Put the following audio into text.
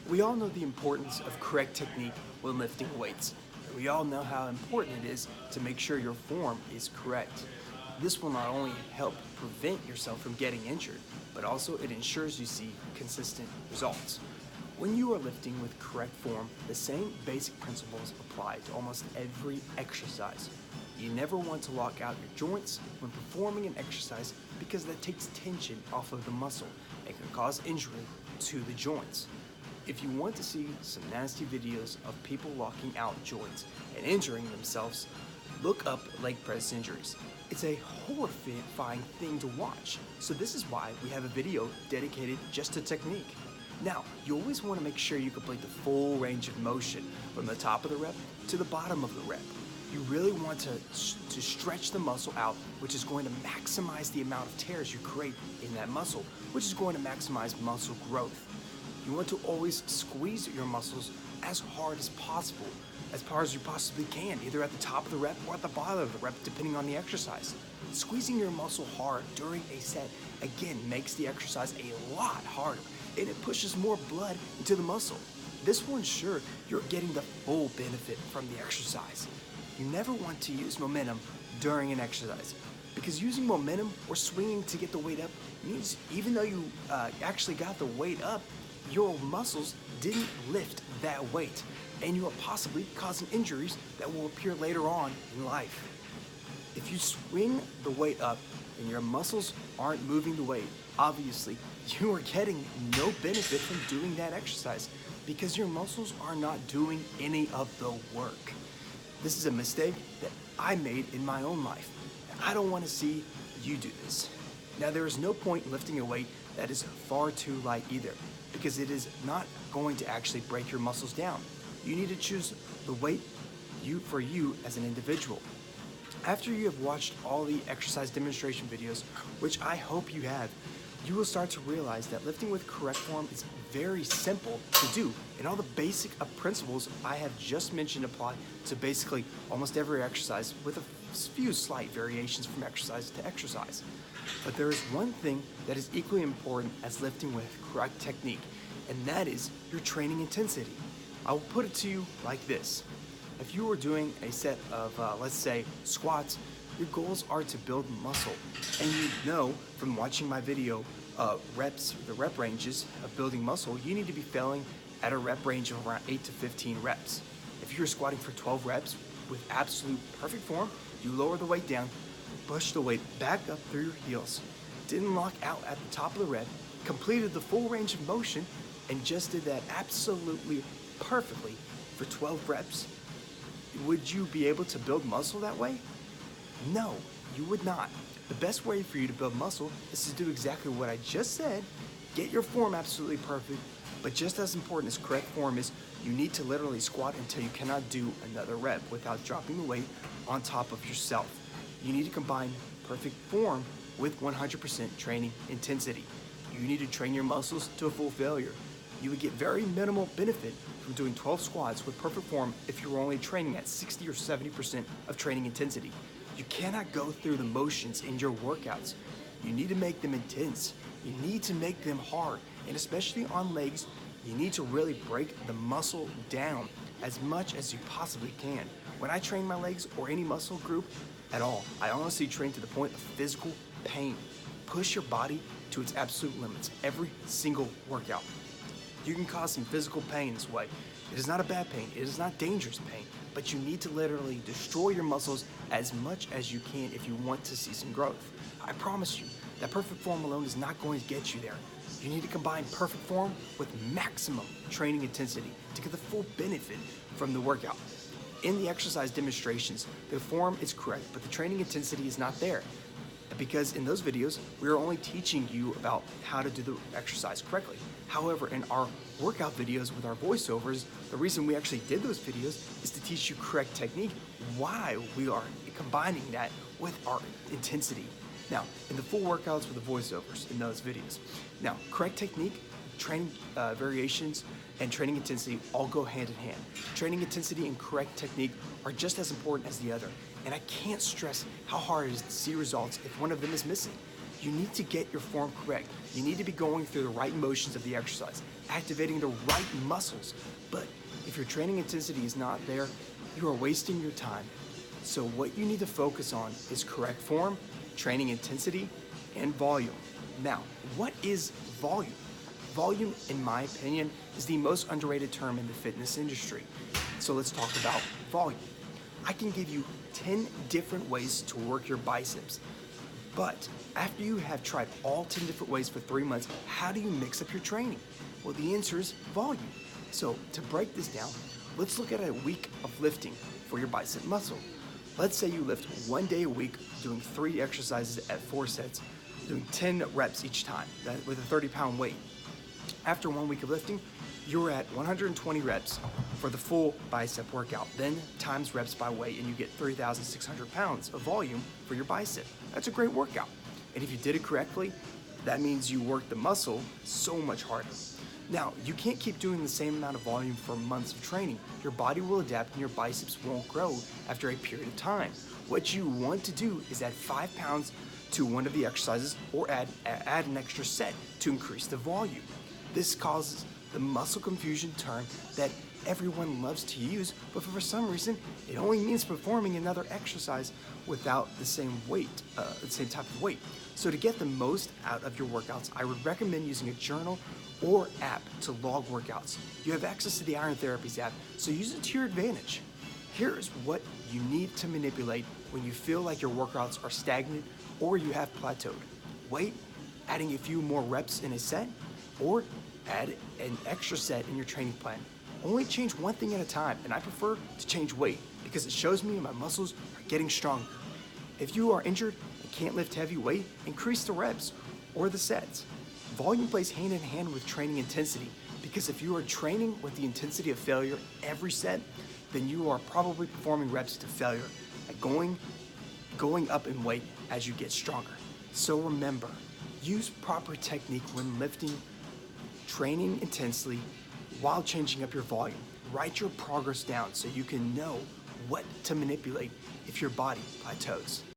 We all know the importance of correct technique when lifting weights. We all know how important it is to make sure your form is correct. This will not only help prevent yourself from getting injured, but also it ensures you see consistent results. When you are lifting with correct form, the same basic principles apply to almost every exercise. You never want to lock out your joints when performing an exercise because that takes tension off of the muscle and can cause injury to the joints. If you want to see some nasty videos of people locking out joints and injuring themselves, look up leg press injuries. It's a horrifying thing to watch, so this is why we have a video dedicated just to technique. Now, you always want to make sure you complete the full range of motion from the top of the rep to the bottom of the rep. You really want to stretch the muscle out, which is going to maximize the amount of tears you create in that muscle, which is going to maximize muscle growth. You want to always squeeze your muscles as hard as possible, as far as you possibly can, either at the top of the rep or at the bottom of the rep, depending on the exercise. Squeezing your muscle hard during a set, again, makes the exercise a lot harder, and it pushes more blood into the muscle. This will ensure you're getting the full benefit from the exercise. You never want to use momentum during an exercise, because using momentum or swinging to get the weight up means even though you actually got the weight up, your muscles didn't lift that weight, and you are possibly causing injuries that will appear later on in life. If you swing the weight up and your muscles aren't moving the weight, obviously you are getting no benefit from doing that exercise because your muscles are not doing any of the work. This is a mistake that I made in my own life, and I don't want to see you do this. Now, there is no point in lifting a weight that is far too light either, because it is not going to actually break your muscles down. You need to choose the weight for you as an individual. After you have watched all the exercise demonstration videos, which I hope you have, you will start to realize that lifting with correct form is very simple to do, and all the basic principles I have just mentioned apply to basically almost every exercise, with a few slight variations from exercise to exercise. But there is one thing that is equally important as lifting with correct technique, and that is your training intensity. I will put it to you like this. If you are doing a set of, let's say, squats, your goals are to build muscle. And you know from watching my video, the rep ranges of building muscle, you need to be failing at a rep range of around 8 to 15 reps. If you're squatting for 12 reps with absolute perfect form, you lower the weight down, push the weight back up through your heels, didn't lock out at the top of the rep, completed the full range of motion, and just did that absolutely perfectly for 12 reps. Would you be able to build muscle that way? No, you would not. The best way for you to build muscle is to do exactly what I just said, get your form absolutely perfect, but just as important as correct form is, you need to literally squat until you cannot do another rep without dropping the weight on top of yourself. You need to combine perfect form with 100% training intensity. You need to train your muscles to a full failure. You would get very minimal benefit from doing 12 squats with perfect form if you were only training at 60 or 70% of training intensity. You cannot go through the motions in your workouts. You need to make them intense. You need to make them hard, and especially on legs, you need to really break the muscle down as much as you possibly can. When I train my legs or any muscle group at all, I honestly train to the point of physical pain. Push your body to its absolute limits every single workout. You can cause some physical pain this way. It is not a bad pain, it is not dangerous pain, but you need to literally destroy your muscles as much as you can if you want to see some growth. I promise you, that perfect form alone is not going to get you there. You need to combine perfect form with maximum training intensity to get the full benefit from the workout. In the exercise demonstrations, the form is correct, but the training intensity is not there. Because in those videos, we are only teaching you about how to do the exercise correctly. However, in our workout videos with our voiceovers, the reason we actually did those videos is to teach you correct technique, why we are combining that with our intensity. Now, in the full workouts with the voiceovers in those videos. Now, correct technique, training variations, and training intensity all go hand in hand. Training intensity and correct technique are just as important as the other. And I can't stress how hard it is to see results if one of them is missing. You need to get your form correct. You need to be going through the right motions of the exercise. activating the right muscles. But if your training intensity is not there, you are wasting your time. So what you need to focus on is correct form, training intensity, and volume. Now, what is volume? Volume, in my opinion, is the most underrated term in the fitness industry. So let's talk about volume. I can give you 10 different ways to work your biceps. But after you have tried all 10 different ways for 3 months, how do you mix up your training? Well, the answer is volume. So to break this down, let's look at a week of lifting for your bicep muscle. Let's say you lift 1 day a week, doing 3 exercises at 4 sets, doing 10 reps each time with a 30-pound weight. After 1 week of lifting, you're at 120 reps for the full bicep workout. Then times reps by weight and you get 3,600 pounds of volume for your bicep. That's a great workout. And if you did it correctly, that means you work the muscle so much harder. Now, you can't keep doing the same amount of volume for months of training. Your body will adapt and your biceps won't grow after a period of time. What you want to do is add 5 pounds to one of the exercises or add an extra set to increase the volume. This causes the muscle confusion term that everyone loves to use, but for some reason, it only means performing another exercise without the same weight, the same type of weight. So to get the most out of your workouts, I would recommend using a journal or app to log workouts. You have access to the Iron Therapies app, so use it to your advantage. Here's what you need to manipulate when you feel like your workouts are stagnant or you have plateaued. Weight, adding a few more reps in a set, or add an extra set in your training plan. Only change one thing at a time, and I prefer to change weight because it shows me my muscles are getting stronger. If you are injured and can't lift heavy weight, increase the reps or the sets. Volume plays hand in hand with training intensity because if you are training with the intensity of failure every set, then you are probably performing reps to failure and going up in weight as you get stronger. So remember, use proper technique when lifting, training intensely while changing up your volume. Write your progress down so you can know what to manipulate if your body plateaus.